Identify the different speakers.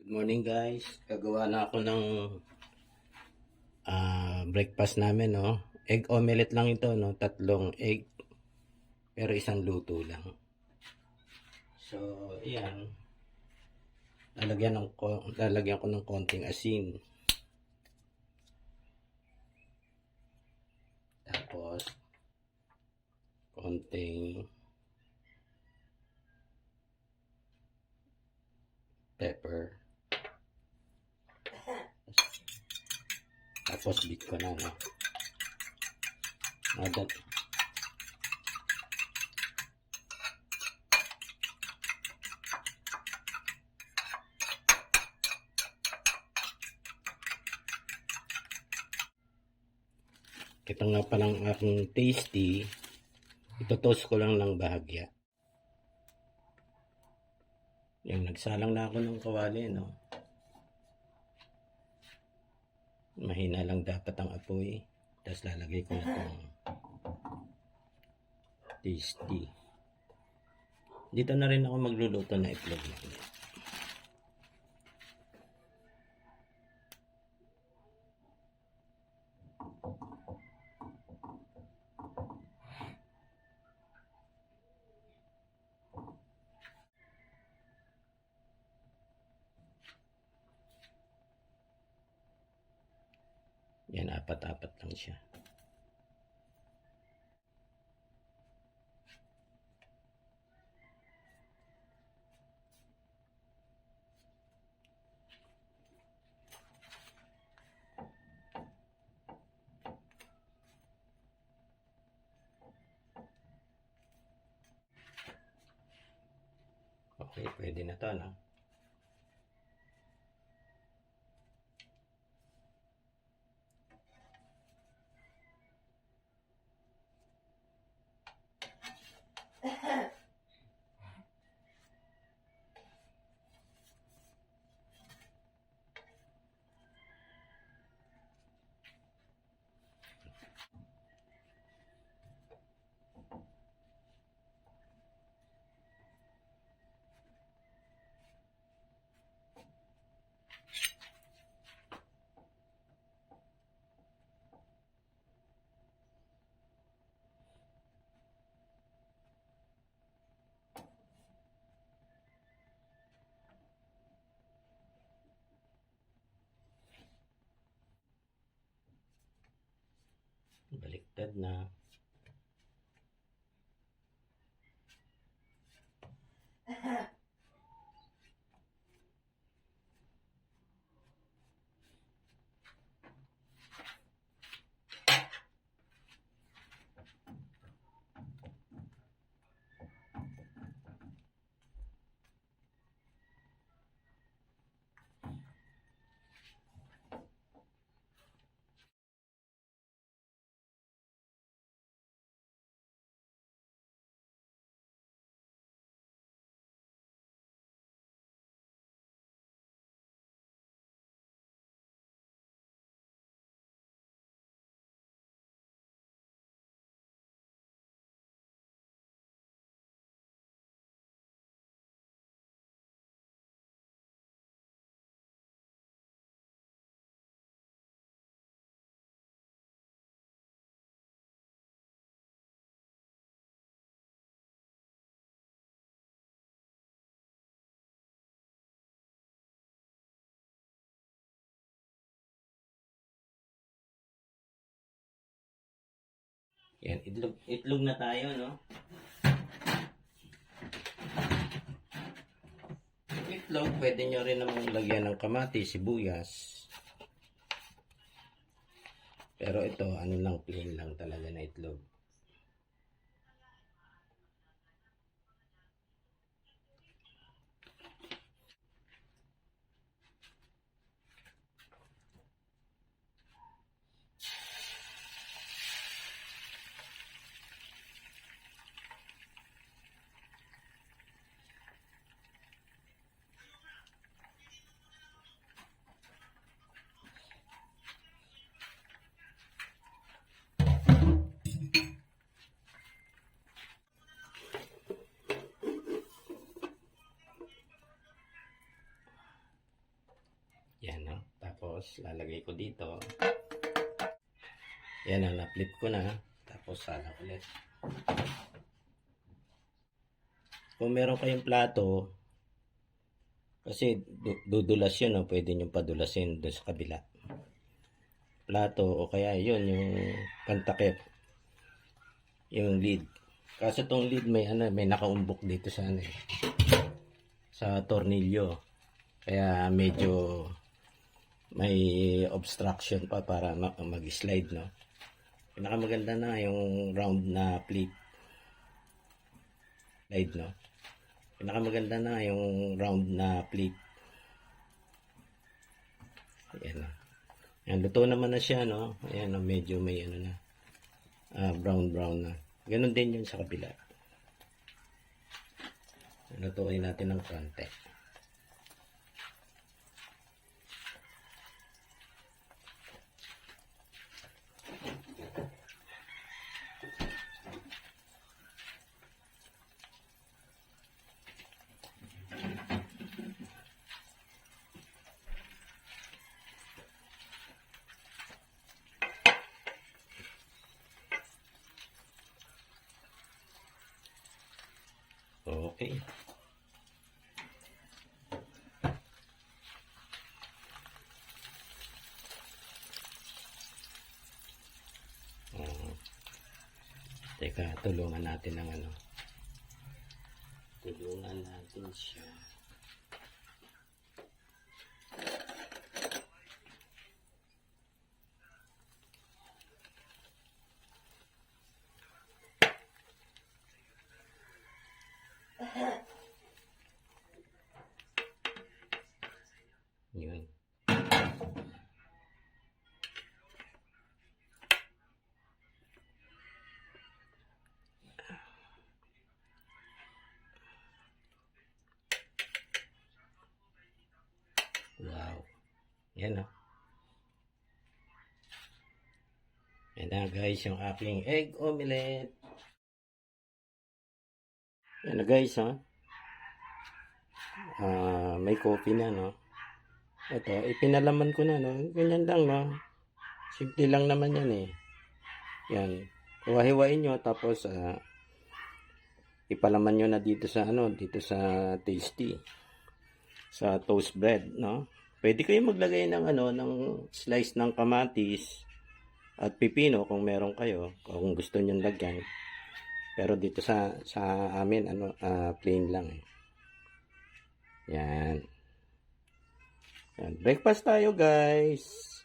Speaker 1: Good morning guys. Gagawa na ako ng breakfast namin, no. Egg omelette lang ito, no. 3 egg pero isang luto lang. So, ayan. Lalagyan ko ng konting asin. Tapos konting pepper. Tapos beat ko na, no. Ito nga palang aking tasty. Ito-toast ko lang ng bahagya. Yung nagsalang na ako ng kawali, no. Mahina lang dapat ang apoy. Tapos lalagay ko na itong tasty. Dito na rin ako magluluto na itlog na. Yan, apat-apat lang siya. Okay, pwede na to, no? Baliktad na. Yan, itlog na tayo, no? Itlog, pwede nyo rin namang lagyan ng kamatis, sibuyas. Pero ito, ano lang, plain lang talaga na itlog. Tapos, lalagay ko dito. Yan na, na-flip ko na. Tapos, salang ulit. Kung meron kayong plato, kasi dudulas yun, no? Pwede nyo padulasin doon sa kabila. Plato, o kaya yun, yung pantakip. Yung lid. Kaso tong lid may nakaumbok dito sa sa tornilyo. Kaya medyo may obstruction pa para mag-slide, no. Pinakamaganda na yung round na flip slide, no. Pinakamaganda na yung round na flip. Ayan na. Ayan, luto naman na siya, no. Ayan, no, medyo may na. Brown na. Ganon din yun sa kabila. Lutuin natin ng konti. Okay. Teka, tulungan natin ng tulungan natin siya. Yun. Wow. Yan, oh. Yan na guys, yung aking egg omelette. Yan na guys, ha. May coffee na, no. Ito, ipinalaman ko na, no. Ganyan lang, no. Simple lang naman yan, eh. Yan. Hiwa-hiwain nyo, tapos, ipalaman nyo na dito sa, dito sa tasty. Sa toast bread, no. Pwede kayo maglagay ng, ng slice ng kamatis at pipino kung meron kayo, kung gusto nyo lagyan. Pero dito sa amin, plain lang, eh. Yan. Yan. Breakfast tayo, guys.